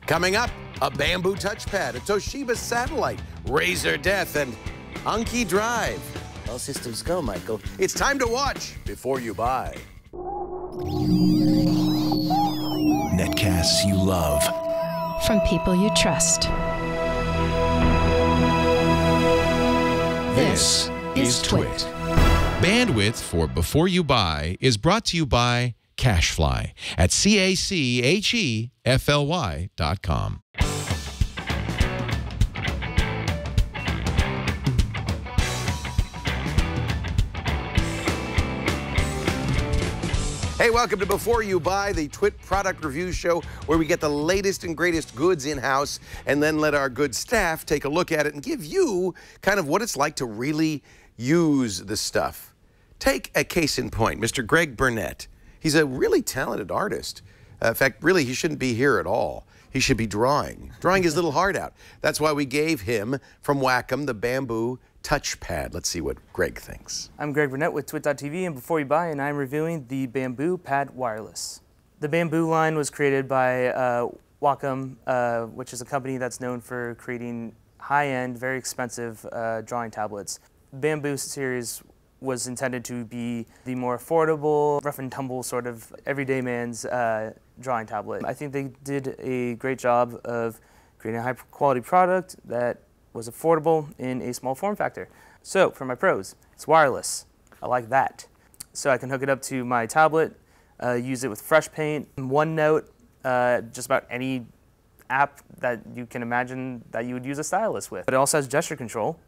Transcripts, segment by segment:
Coming up, a bamboo touchpad, a Toshiba satellite, Razor Death, and Anki Drive. All systems go, Michael. It's time to watch before you buy. Netcasts you love. From people you trust. This is Twit. Bandwidth for Before You Buy is brought to you by Cashfly at CACHEFLY.com. Hey, welcome to Before You Buy, the Twit product review show where we get the latest and greatest goods in-house and then let our good staff take a look at it and give you kind of what it's like to really use the stuff. Take a case in point, Mr. Greg Burnett. He's a really talented artist. In fact, really, he shouldn't be here at all. He should be drawing his little heart out. That's why we gave him, from Wacom, the bamboo touchpad. Let's see what Greg thinks. I'm Greg Burnett with Twit.tv, and Before You Buy, and I'm reviewing the Bamboo Pad Wireless. The Bamboo line was created by Wacom, which is a company that's known for creating high-end, very expensive drawing tablets. The Bamboo series was intended to be the more affordable, rough and tumble sort of everyday man's drawing tablet. I think they did a great job of creating a high-quality product that was affordable in a small form factor. So for my pros, it's wireless. I like that. So I can hook it up to my tablet, use it with Fresh Paint, OneNote, just about any app that you can imagine that you would use a stylus with. But it also has gesture control.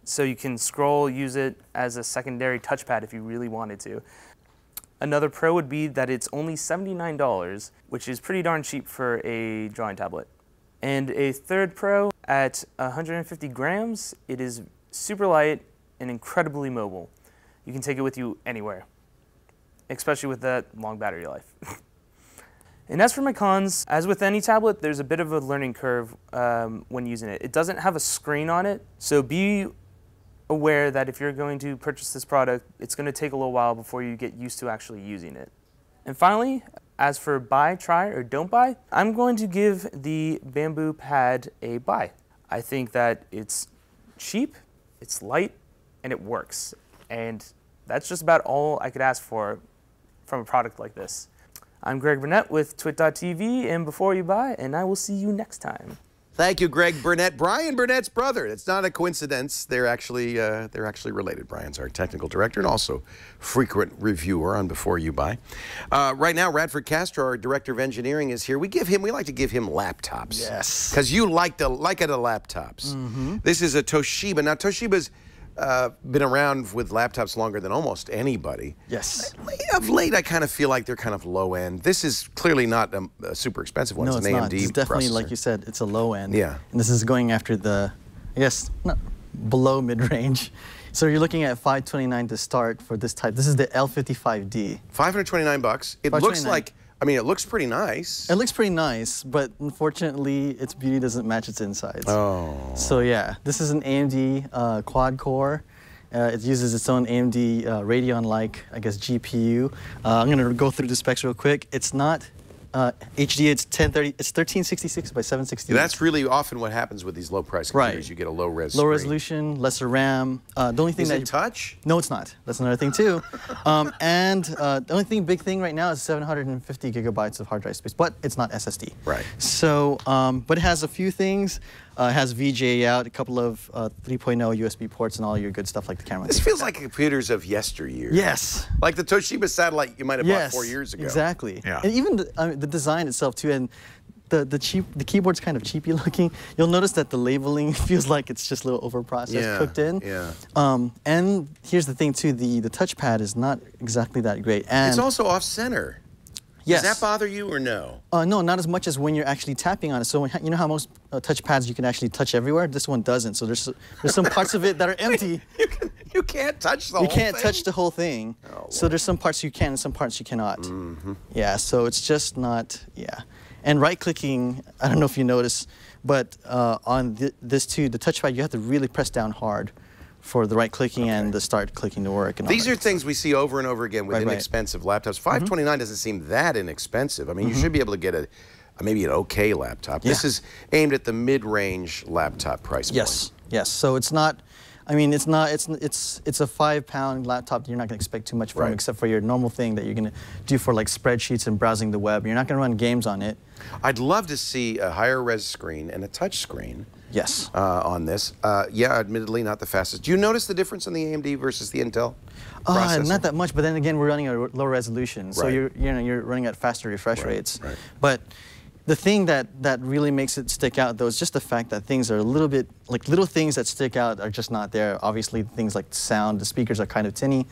So you can scroll, use it as a secondary touchpad if you really wanted to. Another pro would be that it's only $79, which is pretty darn cheap for a drawing tablet. And a third pro, at 150 grams, it is super light and incredibly mobile. You can take it with you anywhere, especially with that long battery life. And as for my cons, as with any tablet, there's a bit of a learning curve when using it. It doesn't have a screen on it, so be aware that if you're going to purchase this product, it's going to take a little while before you get used to actually using it. And finally, as for buy, try, or don't buy, I'm going to give the Bamboo Pad a buy. I think that it's cheap, it's light, and it works. And that's just about all I could ask for from a product like this. I'm Greg Burnett with Twit.tv and Before You Buy, and I will see you next time. Thank you, Greg Burnett. Brian Burnett's brother. It's not a coincidence. They're actually related. Brian's our technical director and also frequent reviewer on Before You Buy. Right now, Radford Castro, our director of engineering, is here. We like to give him laptops. Yes. Because you like the laptops. Mm-hmm. This is a Toshiba. Now, Toshiba's been around with laptops longer than almost anybody. Yes. Of late, I kind of feel like they're kind of low end. This is clearly not a super expensive one. No, it's it's an not. AMD It's definitely, processor. like you said, it's a low end. Yeah. And this is going after the, I guess, not below mid-range. So you're looking at $529 to start for this type. This is the L55D. $529. It looks like, I mean, it looks pretty nice. It looks pretty nice, but unfortunately, its beauty doesn't match its insides. Oh. So yeah, this is an AMD quad-core. It uses its own AMD Radeon-like, I guess, GPU. I'm going to go through the specs real quick. It's not HD. It's 1030. It's 1366 by 768. That's really often what happens with these low-price computers. Right. You get a low-res Low resolution, lesser RAM. The only thing is that it touch? No, it's not. That's another thing too. The only big thing right now is 750 gigabytes of hard drive space, but it's not SSD. Right. So, but it has a few things. It has VGA out, a couple of 3.0 USB ports, and all your good stuff like the camera. This feels like computers of yesteryear. Yes. Like the Toshiba satellite you might have bought 4 years ago. Exactly. Yeah. And even the design itself too, and the keyboard's kind of cheapy looking. You'll notice that the labeling feels like it's just a little overprocessed, cooked in. Yeah. And here's the thing too, the touchpad is not exactly that great. And it's also off-center. Yes. Does that bother you or no? No, not as much as when you're actually tapping on it. So you know how most touchpads you can actually touch everywhere? This one doesn't. So there's some parts of it that are empty. You can't touch the whole thing? You can't touch the whole thing. Oh, so there's some parts you can and some parts you cannot. Mm-hmm. Yeah, so it's just not, yeah. And right-clicking, I don't know if you notice, but on this too, the touchpad, you have to really press down hard for the right-clicking and the start-clicking to work. And These are things we see over and over again with Right, inexpensive laptops. $529 doesn't seem that inexpensive. I mean, you should be able to get maybe an okay laptop. Yeah. This is aimed at the mid-range laptop price point. Yes, yes. So it's not, I mean, it's a 5-pound laptop that you're not going to expect too much from, except for your normal thing that you're going to do for like spreadsheets and browsing the web. You're not going to run games on it. I'd love to see a higher res screen and a touch screen. Yes. On this. Yeah, admittedly not the fastest. Do you notice the difference in the AMD versus the Intel processor? Not that much, but then again, we're running at a low resolution, so Right. you're running at faster refresh rates. Right. But the thing that really makes it stick out, though, is just the fact that things are a little bit, like little things that stick out are just not there. Obviously, things like sound, the speakers are kind of tinny.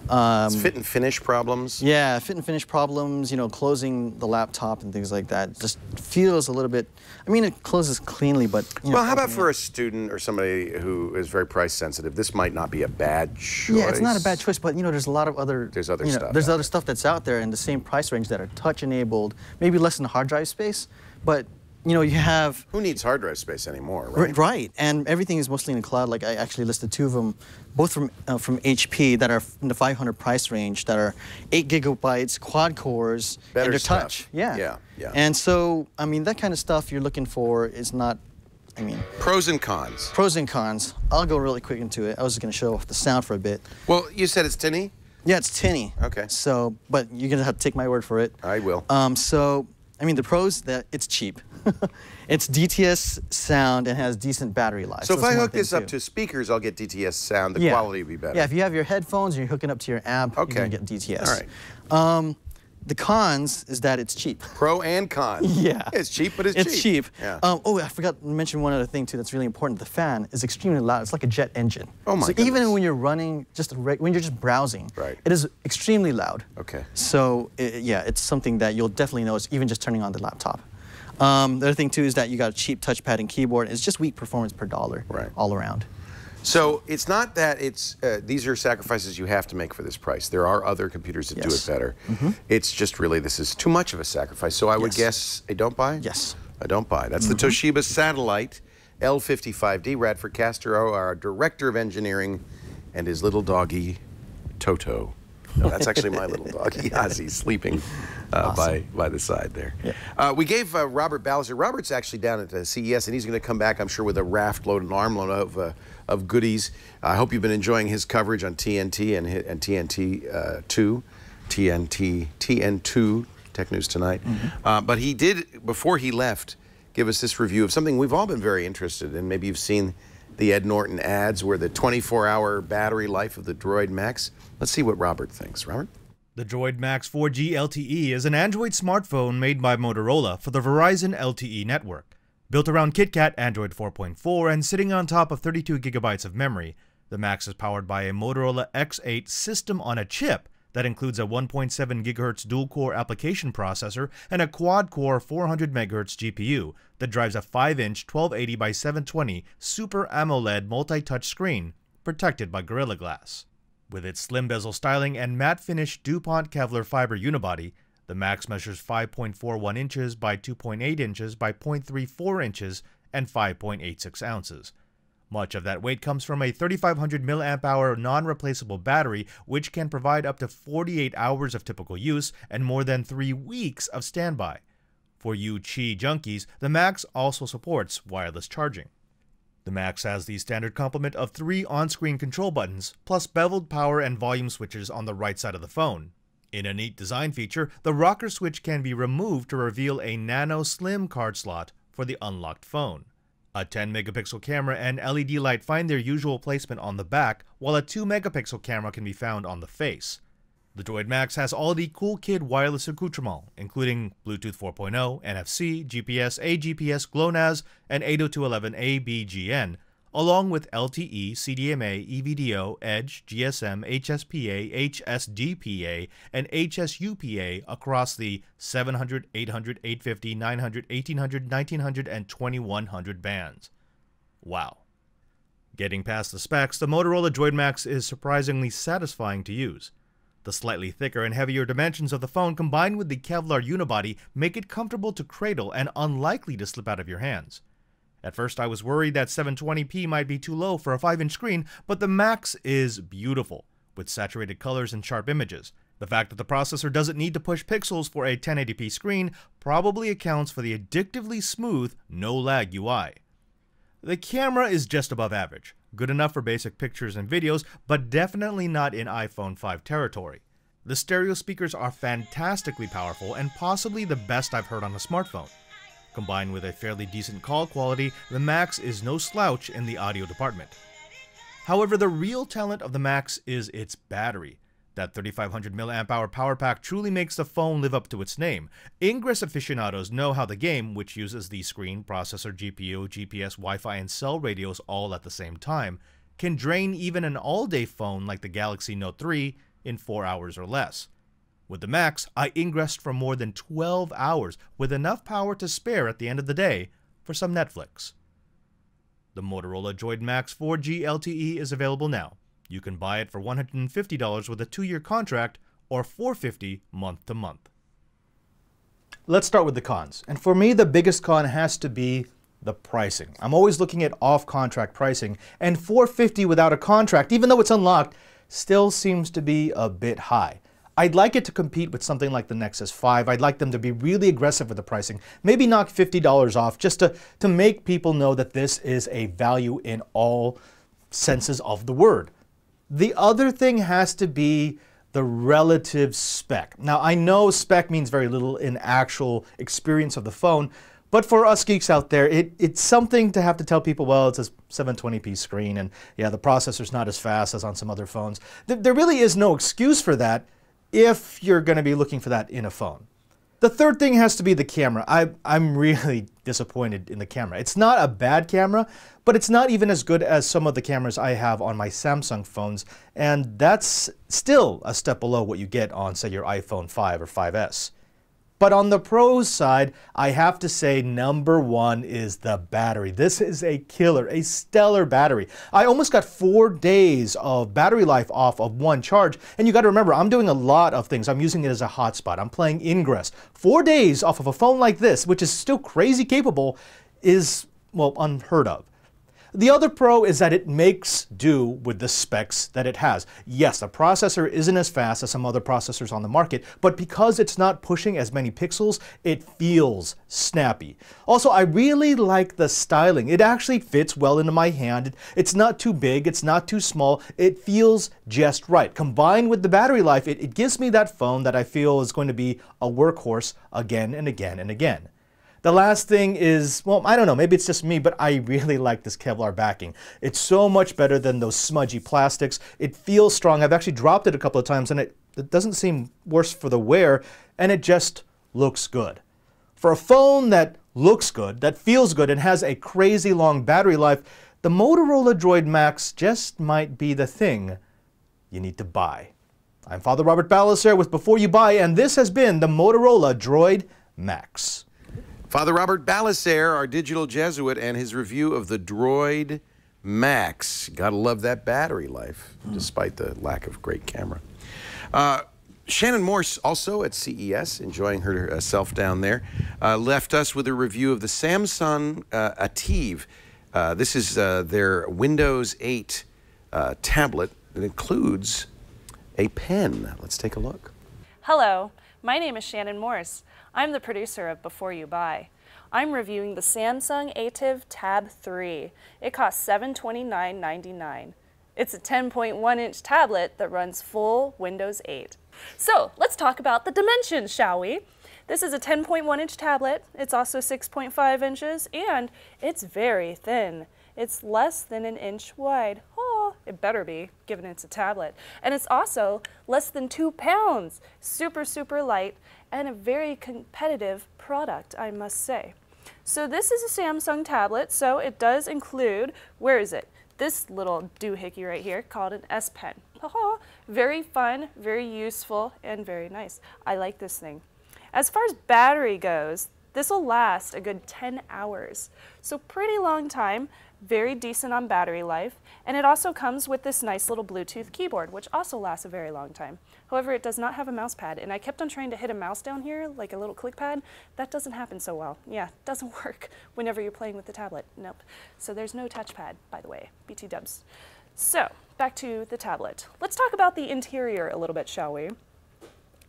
It's fit and finish problems. Yeah, fit and finish problems, you know, closing the laptop and things like that just feels a little bit, I mean, it closes cleanly, but, you know. Well, how about for a student or somebody who is very price sensitive? This might not be a bad choice. Yeah, it's not a bad choice, but, you know, there's a lot of other, There's other you know, stuff there's out other stuff that's out there in the same price range that are touch enabled, maybe less than hard drive space, but, you know, you have. Who needs hard drive space anymore, right? Right, and everything is mostly in the cloud. Like I actually listed 2 of them, both from HP that are in the 500 price range, that are 8 gigabytes, quad cores, Better and they're stuff. touch. Yeah. Yeah. And so, I mean, that kind of stuff you're looking for is not, I mean. Pros and cons. Pros and cons. I'll go really quick into it. I was just going to show off the sound for a bit. Well, you said it's tinny? Yeah, it's tinny. Okay. So, but you're going to have to take my word for it. I will. So, I mean, the pros, that it's cheap. It's DTS sound and has decent battery life. So if I that's one hook thing, this up too. to speakers, I'll get DTS sound. The quality will be better. Yeah, if you have your headphones and you're hooking up to your amp, Okay. you're going to get DTS. All right. The cons is that it's cheap. Pro and con. Yeah. It's cheap, but it's cheap. It's cheap. Yeah. Oh, I forgot to mention one other thing, too, that's really important. The fan is extremely loud. It's like a jet engine. Oh, my So goodness. even when you're running, when you're just browsing, Right. it is extremely loud. Okay. So, yeah, it's something that you'll definitely notice even just turning on the laptop. The other thing, too, is that you got a cheap touchpad and keyboard. It's just weak performance per dollar all around. So it's not that it's, these are sacrifices you have to make for this price. There are other computers that do it better. It's just really, this is too much of a sacrifice. So I would guess a don't buy? Yes. A don't buy. That's the Toshiba Satellite L55D. Radford Castro, our director of engineering, and his little doggy, Toto. No, that's actually my little doggy, Ozzy, sleeping by the side there. Yeah. We gave Robert Ballister. Robert's actually down at CES, and he's going to come back, I'm sure, with a raft load, an armload of goodies. I hope you've been enjoying his coverage on TNT and TNT2, TN2 Tech News Tonight. But he did, before he left, give us this review of something we've all been very interested in. Maybe you've seen the Ed Norton ads where the 24-hour battery life of the Droid MAXX. Let's see what Robert thinks. Robert? The Droid MAXX 4G LTE is an Android smartphone made by Motorola for the Verizon LTE network. Built around KitKat Android 4.4 and sitting on top of 32 gigabytes of memory, the MAXX is powered by a Motorola X8 system on a chip that includes a 1.7 GHz dual-core application processor and a quad-core 400 MHz GPU that drives a 5-inch 1280 by 720 Super AMOLED multi-touch screen protected by Gorilla Glass. With its slim bezel styling and matte finish DuPont Kevlar fiber unibody, the MAXX measures 5.41 inches by 2.8 inches by 0.34 inches and 5.86 ounces. Much of that weight comes from a 3500 mAh non-replaceable battery, which can provide up to 48 hours of typical use and more than 3 weeks of standby. For you Qi junkies, the MAXX also supports wireless charging. The MAXX has the standard complement of 3 on-screen control buttons, plus beveled power and volume switches on the right side of the phone. In a neat design feature, the rocker switch can be removed to reveal a nano slim card slot for the unlocked phone. A 10-megapixel camera and LED light find their usual placement on the back, while a 2-megapixel camera can be found on the face. The Droid MAXX has all the cool kid wireless accoutrements, including Bluetooth 4.0, NFC, GPS, AGPS, GLONASS, and 802.11a/BGN, along with LTE, CDMA, EVDO, Edge, GSM, HSPA, HSDPA, and HSUPA across the 700, 800, 850, 900, 1800, 1900, and 2100 bands. Wow. Getting past the specs, the Motorola Droid MAXX is surprisingly satisfying to use. The slightly thicker and heavier dimensions of the phone combined with the Kevlar unibody make it comfortable to cradle and unlikely to slip out of your hands. At first I was worried that 720p might be too low for a 5-inch screen, but the MAXX is beautiful, with saturated colors and sharp images, The fact that the processor doesn't need to push pixels for a 1080p screen probably accounts for the addictively smooth, no-lag UI. The camera is just above average, good enough for basic pictures and videos, but definitely not in iPhone 5 territory. The stereo speakers are fantastically powerful and possibly the best I've heard on a smartphone. Combined with a fairly decent call quality, the MAXX is no slouch in the audio department. However, the real talent of the MAXX is its battery. That 3500 mAh power pack truly makes the phone live up to its name. Ingress aficionados know how the game, which uses the screen, processor, GPU, GPS, Wi-Fi, and cell radios all at the same time, can drain even an all-day phone like the Galaxy Note 3 in 4 hours or less. With the MAXX, I ingressed for more than 12 hours with enough power to spare at the end of the day for some Netflix. The Motorola Droid MAXX 4G LTE is available now. You can buy it for $150 with a 2-year contract or $450 month to month. Let's start with the cons. And for me, the biggest con has to be the pricing. I'm always looking at off-contract pricing, and $450 without a contract, even though it's unlocked, still seems to be a bit high. I'd like it to compete with something like the Nexus 5. I'd like them to be really aggressive with the pricing. Maybe knock $50 off just to make people know that this is a value in all senses of the word. The other thing has to be the relative spec. Now, I know spec means very little in actual experience of the phone, but for us geeks out there, it's something to have to tell people, well, it's a 720p screen, and yeah, the processor's not as fast as on some other phones. There really is no excuse for that if you're going to be looking for that in a phone. The third thing has to be the camera. I'm really disappointed in the camera. It's not a bad camera, but it's not even as good as some of the cameras I have on my Samsung phones, and that's still a step below what you get on, say, your iPhone 5 or 5S. But on the pros side, I have to say number one is the battery. This is a killer, a stellar battery. I almost got 4 days of battery life off of one charge. And you got to remember, I'm doing a lot of things. I'm using it as a hotspot. I'm playing Ingress. 4 days off of a phone like this, which is still crazy capable, is, well, unheard of. The other pro is that it makes do with the specs that it has. Yes, the processor isn't as fast as some other processors on the market, but because it's not pushing as many pixels, it feels snappy. Also, I really like the styling. It actually fits well into my hand. It's not too big, it's not too small. It feels just right. Combined with the battery life, it gives me that phone that I feel is going to be a workhorse again and again and again. The last thing is, well, I don't know, maybe it's just me, but I really like this Kevlar backing. It's so much better than those smudgy plastics. It feels strong. I've actually dropped it a couple of times, and it doesn't seem worse for the wear, and it just looks good. For a phone that looks good, that feels good, and has a crazy long battery life, the Motorola Droid MAXX just might be the thing you need to buy. I'm Father Robert Ballecer with Before You Buy, and this has been the Motorola Droid MAXX. Father Robert Ballecer, our digital Jesuit, and his review of the Droid MAXX. Gotta love that battery life, despite the lack of great camera. Shannon Morse, also at CES, enjoying herself down there, left us with a review of the Samsung ATIV. This is their Windows 8 tablet that includes a pen. Let's take a look. Hello, my name is Shannon Morse. I'm the producer of Before You Buy. I'm reviewing the Samsung ATIV Tab 3. It costs $729.99. It's a 10.1-inch tablet that runs full Windows 8. So let's talk about the dimensions, shall we? This is a 10.1-inch tablet. It's also 6.5 inches, and it's very thin. It's less than an inch wide. Oh, it better be, given it's a tablet. And it's also less than 2 pounds. Super, super light, and a very competitive product, I must say. So this is a Samsung tablet, so it does include, where is it? This little doohickey right here called an S Pen. Oh, very fun, very useful, and very nice. I like this thing. As far as battery goes, this will last a good 10 hours. So pretty long time, very decent on battery life, and it also comes with this nice little Bluetooth keyboard, which also lasts a very long time. However, it does not have a mouse pad, and I kept on trying to hit a mouse down here, like a little click pad. That doesn't happen so well. Yeah, it doesn't work whenever you're playing with the tablet. Nope. So there's no touchpad, by the way. BT dubs. So, back to the tablet. Let's talk about the interior a little bit, shall we?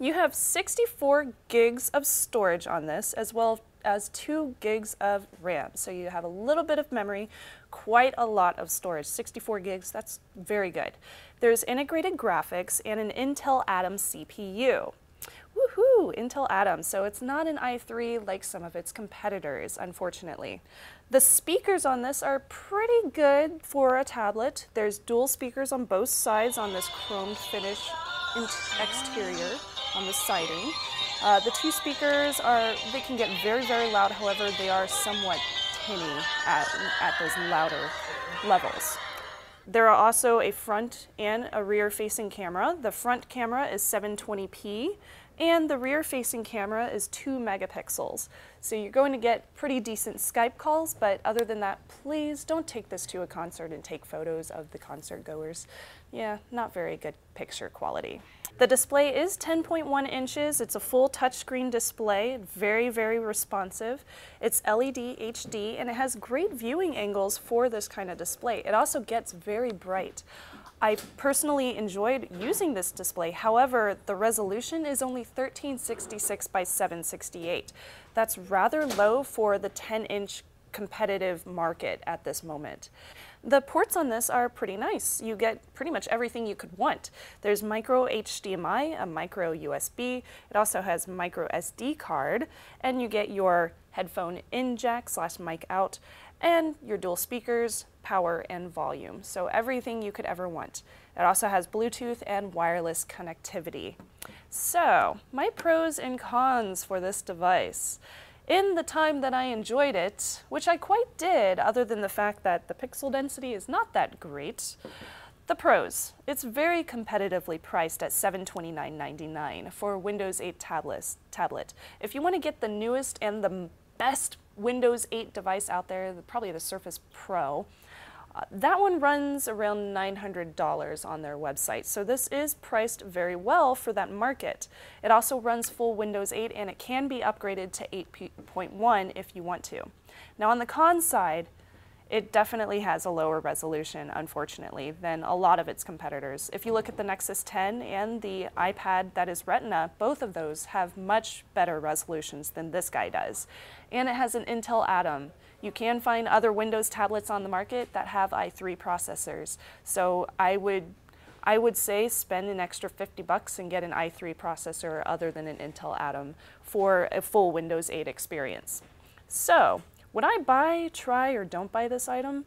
You have 64 gigs of storage on this, as well as 2 gigs of RAM. So you have a little bit of memory, quite a lot of storage. 64 gigs, that's very good. There's integrated graphics and an Intel Atom CPU. Woohoo, Intel Atom. So it's not an i3 like some of its competitors, unfortunately. The speakers on this are pretty good for a tablet. There's dual speakers on both sides on this chromed finish exterior on the siding. The 2 speakers they can get very, very loud. However, they are somewhat tinny at those louder levels. There are also a front and a rear-facing camera. The front camera is 720p, and the rear-facing camera is 2 megapixels. So you're going to get pretty decent Skype calls, but other than that, please don't take this to a concert and take photos of the concert goers. Yeah, not very good picture quality. The display is 10.1 inches. It's a full touchscreen display, very, very responsive. It's LED HD, and it has great viewing angles for this kind of display. It also gets very bright. I personally enjoyed using this display. However, the resolution is only 1366 by 768. That's rather low for the 10-inch competitive market at this moment. The ports on this are pretty nice. You get pretty much everything you could want. There's micro HDMI, a micro USB. It also has micro SD card, and you get your headphone in jack / mic out, and your dual speakers, power, and volume. So everything you could ever want. It also has Bluetooth and wireless connectivity. So, my pros and cons for this device. In the time that I enjoyed it, which I quite did, other than the fact that the pixel density is not that great, the pros. It's very competitively priced at $729.99 for a Windows 8 tablet. If you want to get the newest and the best Windows 8 device out there, probably the Surface Pro, that one runs around $900 on their website. So this is priced very well for that market. It also runs full Windows 8, and it can be upgraded to 8.1 if you want to. Now on the con side, it definitely has a lower resolution, unfortunately, than a lot of its competitors. If you look at the Nexus 10 and the iPad that is Retina, both of those have much better resolutions than this guy does. And it has an Intel Atom. You can find other Windows tablets on the market that have i3 processors. So I would say spend an extra $50 and get an i3 processor other than an Intel Atom for a full Windows 8 experience. So, would I buy, try, or don't buy this item?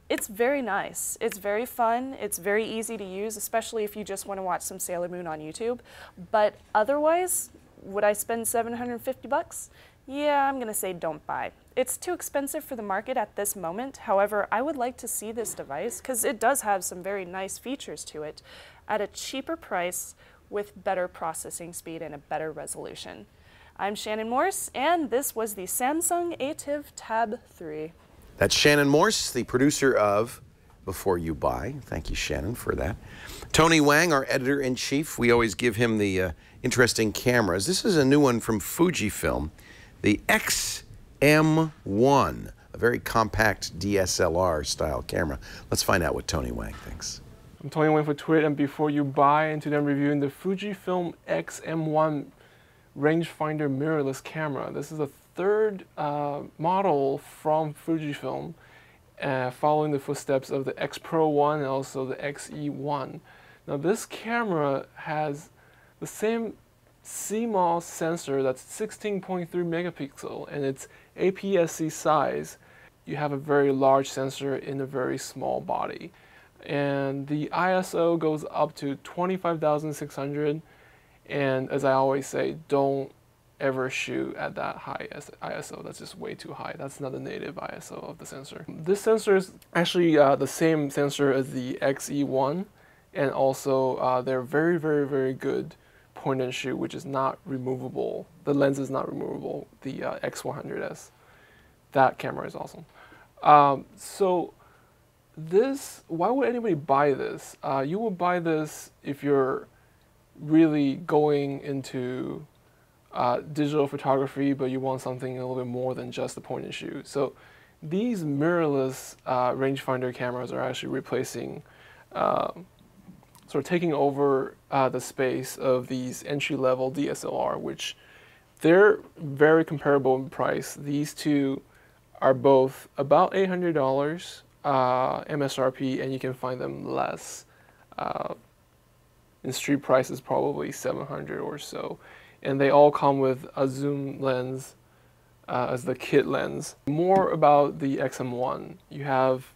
It's very nice. It's very fun. It's very easy to use, especially if you just want to watch some Sailor Moon on YouTube. But otherwise, would I spend $750? Yeah, I'm going to say don't buy. It's too expensive for the market at this moment. However, I would like to see this device, because it does have some very nice features to it, at a cheaper price with better processing speed and a better resolution. I'm Shannon Morse, and this was the Samsung ATIV Tab 3. That's Shannon Morse, the producer of Before You Buy. Thank you, Shannon, for that. Tony Wang, our editor-in-chief. We always give him the interesting cameras. This is a new one from Fujifilm, the X-M1, a very compact DSLR-style camera. Let's find out what Tony Wang thinks. I'm Tony Wang for Twit and Before You Buy, and today I'm reviewing the Fujifilm X-M1 rangefinder mirrorless camera. This is the third model from Fujifilm, following the footsteps of the X Pro 1 and also the XE1. Now this camera has the same CMOS sensor that's 16.3 megapixel, and it's APS-C size. You have a very large sensor in a very small body. And the ISO goes up to 25,600. And as I always say, don't ever shoot at that high ISO. That's just way too high. That's not the native ISO of the sensor. This sensor is actually the same sensor as the XE1, and also they're very, very, very good point and shoot, which is not removable. The lens is not removable. The X100S. That camera is awesome. So this, why would anybody buy this? You would buy this if you're really going into digital photography, but you want something a little bit more than just the point and shoot. So these mirrorless rangefinder cameras are actually replacing sort of taking over the space of these entry-level DSLR, which they're very comparable in price. These two are both about $800 MSRP, and you can find them less. In street price is probably $700 or so. And they all come with a zoom lens as the kit lens. More about the X-M1. You have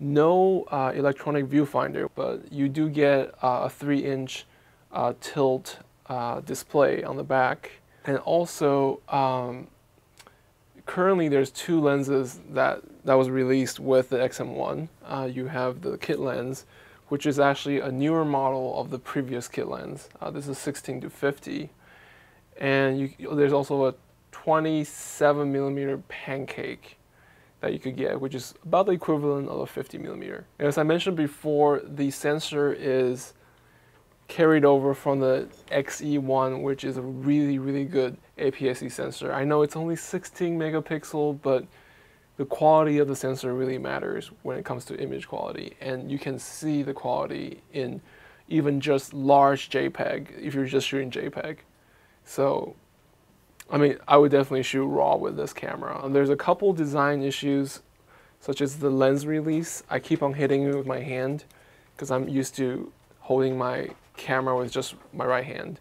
no electronic viewfinder, but you do get a 3-inch tilt display on the back. And also, currently there's 2 lenses that was released with the X-M1. You have the kit lens, which is actually a newer model of the previous kit lens. This is 16-50. And there's also a 27mm pancake that you could get, which is about the equivalent of a 50mm. And as I mentioned before, the sensor is carried over from the XE1, which is a really, really good APS-C sensor. I know it's only 16 megapixel, but the quality of the sensor really matters when it comes to image quality. And you can see the quality in even just large JPEG if you're just shooting JPEG. So, I mean, I would definitely shoot RAW with this camera. And there's a couple design issues, such as the lens release. I keep on hitting it with my hand because I'm used to holding my camera with just my right hand.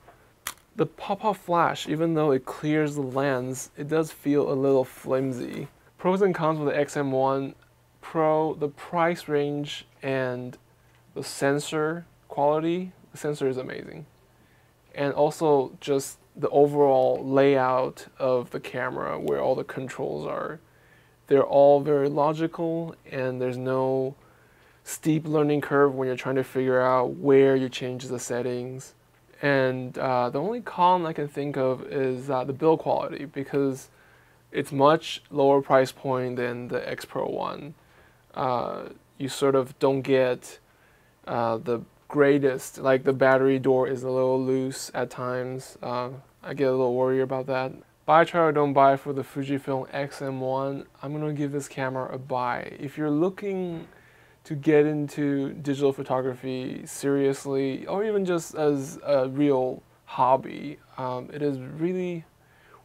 The pop-off flash, even though it clears the lens, it does feel a little flimsy. Pros and cons with the X-M1 Pro, the price range and the sensor quality, the sensor is amazing. And also just the overall layout of the camera, where all the controls are. They're all very logical, and there's no steep learning curve when you're trying to figure out where you change the settings. And the only con I can think of is the build quality, because it's much lower price point than the X Pro one. You sort of don't get the greatest, like the battery door is a little loose at times. I get a little worried about that. Buy, try, or don't buy for the Fujifilm X-M1. I'm gonna give this camera a buy. If you're looking to get into digital photography seriously, or even just as a real hobby, it is really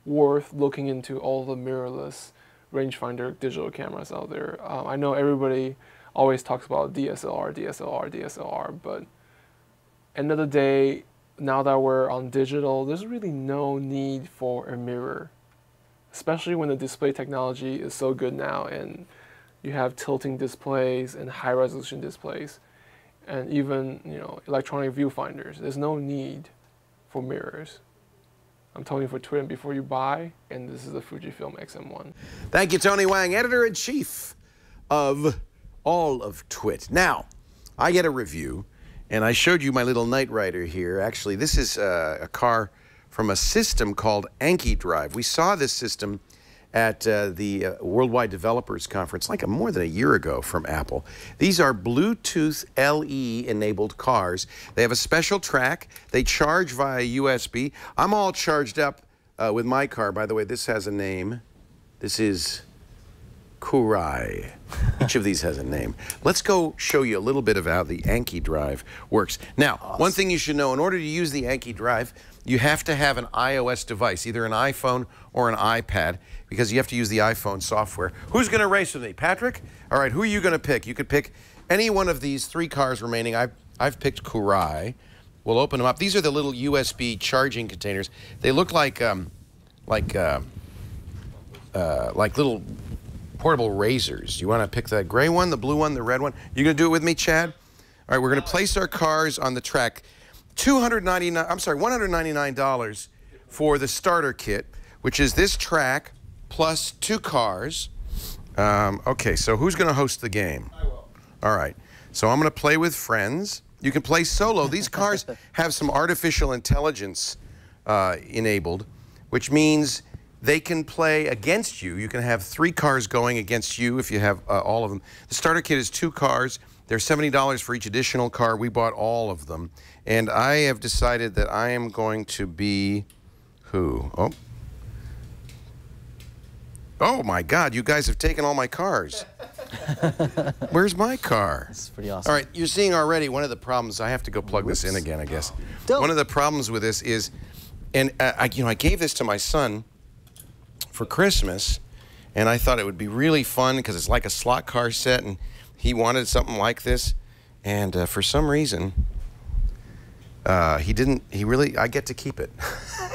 worth looking into all the mirrorless rangefinder digital cameras out there. I know everybody always talks about DSLR, DSLR, DSLR, but end of the day, now that we're on digital, there's really no need for a mirror, especially when the display technology is so good now and you have tilting displays and high resolution displays and even, you know, electronic viewfinders. There's no need for mirrors. I'm Tony for Twit and Before You Buy, and this is the Fujifilm X-M1. Thank you, Tony Wang, editor-in-chief of all of Twit. Now, I get a review, and I showed you my little Knight Rider here. Actually, this is a car from a system called Anki Drive. We saw this system at the Worldwide Developers Conference like more than a year ago from Apple. These are Bluetooth LE-enabled cars. They have a special track. They charge via USB. I'm all charged up with my car. By the way, this has a name. This is Kurai. Each of these has a name. Let's go show you a little bit of how the Anki Drive works. Now, one thing you should know, in order to use the Anki Drive, you have to have an iOS device, either an iPhone or an iPad, because you have to use the iPhone software. Who's going to race with me? Patrick? All right, who are you going to pick? You could pick any one of these 3 cars remaining. I've picked Kurai. We'll open them up. These are the little USB charging containers. They look like little portable razors. You want to pick the gray one, the blue one, the red one? You going to do it with me, Chad? All right, we're going to place our cars on the track. $199 for the starter kit, which is this track plus 2 cars. Okay, so who's going to host the game? I will. All right, so I'm going to play with friends. You can play solo. These cars have some artificial intelligence enabled, which means they can play against you. You can have 3 cars going against you if you have all of them. The starter kit is 2 cars. They're $70 for each additional car. We bought all of them. And I have decided that I am going to be who? Oh my God, you guys have taken all my cars. Where's my car? It's pretty awesome. All right, you're seeing already one of the problems. I have to go plug this in again, I guess. Dope. One of the problems with this is, and I gave this to my son for Christmas, and I thought it would be really fun because it's like a slot car set, and he wanted something like this, and for some reason, he didn't. I get to keep it.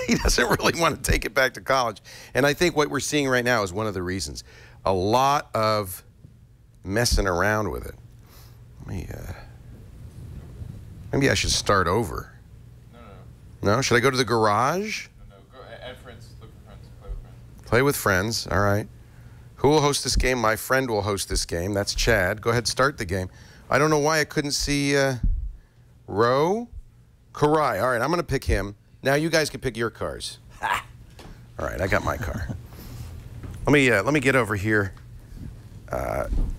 He doesn't really want to take it back to college, and I think what we're seeing right now is one of the reasons. A lot of messing around with it. Maybe I should start over. No, should I go to the garage? No, go add friends, look for friends, play with friends. Play with friends, all right. Who will host this game? My friend will host this game. That's Chad. Go ahead, start the game. I don't know why I couldn't see Ro. Karai. All right, I'm going to pick him. Now you guys can pick your cars. Ha. All right, I got my car. Let me get over here.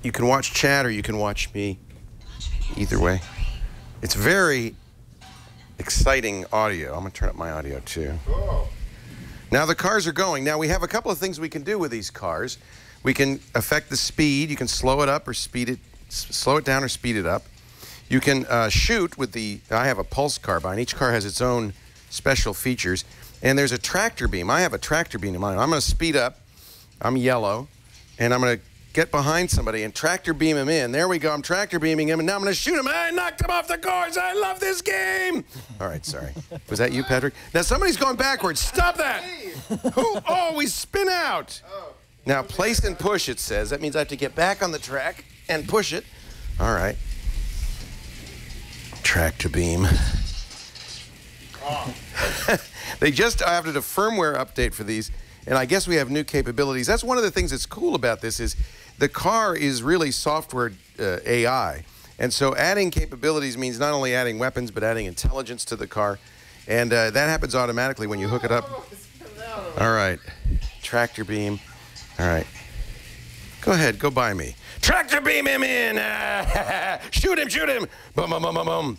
You can watch Chad or you can watch me. Either way. It's very exciting audio. I'm going to turn up my audio too. Now the cars are going. Now we have a couple of things we can do with these cars. We can affect the speed. You can slow it up or slow it down or speed it up. You can shoot with I have a pulse carbine. Each car has its own special features. And there's a tractor beam. I have a tractor beam in mine. I'm going to speed up. I'm yellow. And I'm going to get behind somebody and tractor beam him in. There we go. I'm tractor beaming him, and now I'm going to shoot him. I knocked him off the course. I love this game. All right, sorry. Was that you, Patrick? Now somebody's going backwards. Stop that. Who? Oh, we spin out. Now place and push, it says. That means I have to get back on the track and push it. All right. Tractor beam. They just added a firmware update for these, and I guess we have new capabilities. That's one of the things that's cool about this is the car is really software AI. And so adding capabilities means not only adding weapons, but adding intelligence to the car. And that happens automatically when you hook it up. All right. Tractor beam. All right. Go ahead. Go by me. Tractor beam him in. Shoot him. Shoot him. Boom, boom, boom, boom, boom.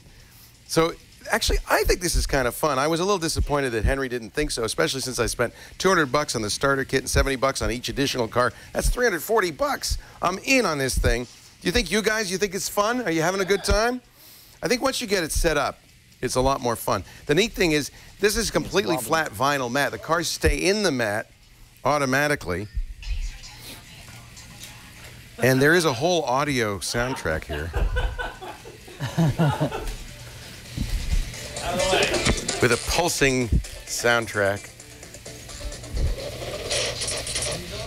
So actually, I think this is kind of fun. I was a little disappointed that Henry didn't think so, especially since I spent $200 on the starter kit and $70 on each additional car. That's $340. I'm in on this thing. Do you think you think it's fun? Are you having a good time? I think once you get it set up, it's a lot more fun. The neat thing is, this is completely flat vinyl mat. The cars stay in the mat automatically. And there is a whole audio soundtrack here. With a pulsing soundtrack.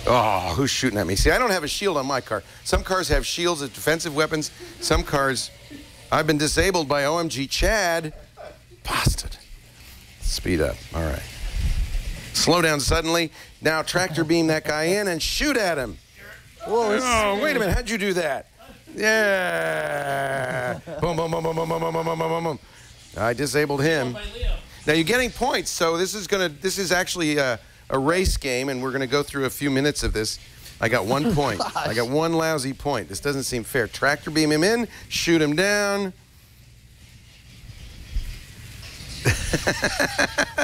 Oh, who's shooting at me? See, I don't have a shield on my car. Some cars have shields as defensive weapons. Some cars, I've been disabled by OMG Chad. Bastard. Speed up. All right. Slow down suddenly. Now tractor beam that guy in and shoot at him. Whoa, oh, wait a minute. How'd you do that? Yeah. Boom, boom, boom, boom, boom, boom, boom, boom, boom, boom. I disabled him. Now you're getting points, so this is actually a race game, and we're gonna go through a few minutes of this. I got 1 point. I got one lousy point. This doesn't seem fair. Tractor beam him in, shoot him down.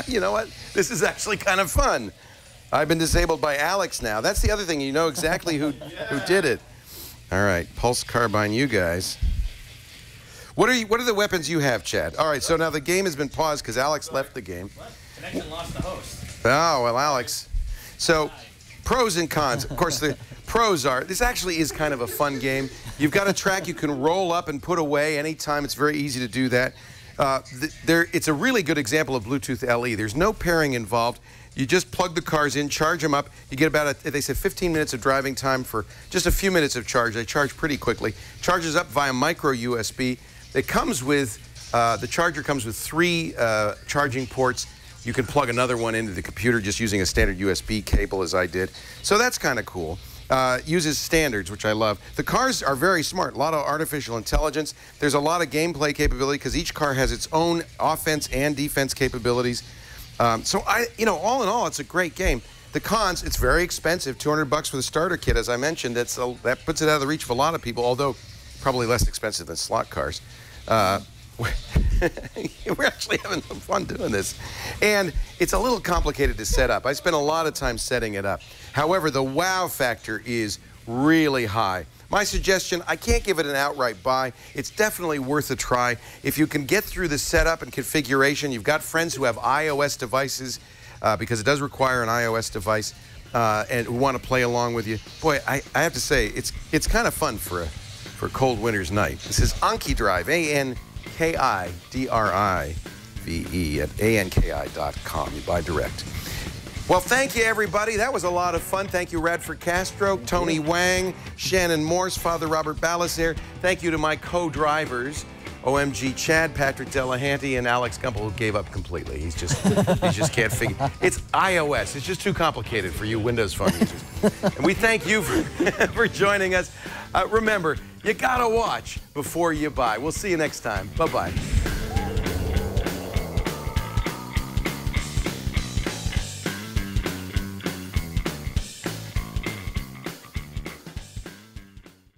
You know what? This is actually kind of fun. I've been disabled by Alex now. That's the other thing. You know exactly who did it. All right, pulse carbine, you guys. What are the weapons you have, Chad? All right, so now the game has been paused because Alex left the game. What? Connection lost the host. Oh, well, Alex. So, pros and cons. Of course, the pros are, this actually is kind of a fun game. You've got a track you can roll up and put away anytime. It's very easy to do that. It's a really good example of Bluetooth LE. There's no pairing involved. You just plug the cars in, charge them up. You get about, they said 15 minutes of driving time for just a few minutes of charge. They charge pretty quickly. Charges up via micro USB. It comes with, the charger comes with 3 charging ports. You can plug another one into the computer just using a standard USB cable, as I did. So that's kind of cool. Uses standards, which I love. The cars are very smart. A lot of artificial intelligence. There's a lot of gameplay capability because each car has its own offense and defense capabilities. So all in all, it's a great game. The cons, it's very expensive. $200 for the starter kit, as I mentioned. That puts it out of the reach of a lot of people, although probably less expensive than slot cars. We're actually having some fun doing this. And it's a little complicated to set up. I spent a lot of time setting it up. However, the wow factor is really high. My suggestion, I can't give it an outright buy. It's definitely worth a try. If you can get through the setup and configuration, you've got friends who have iOS devices, because it does require an iOS device, and who want to play along with you. Boy, I have to say, it's kind of fun for a cold winter's night. This is Anki Drive, ANKIDRIVE at anki.com. You buy direct. Well, thank you, everybody. That was a lot of fun. Thank you, Radford Castro, Tony Wang, Shannon Morse, Father Robert Balasaire. Thank you to my co-drivers, OMG Chad, Patrick Delahanty, and Alex Gumpel, who gave up completely. He just can't figure. It's iOS. It's just too complicated for you Windows Phone users. And we thank you for joining us. Remember, you gotta watch before you buy. We'll see you next time. Bye-bye.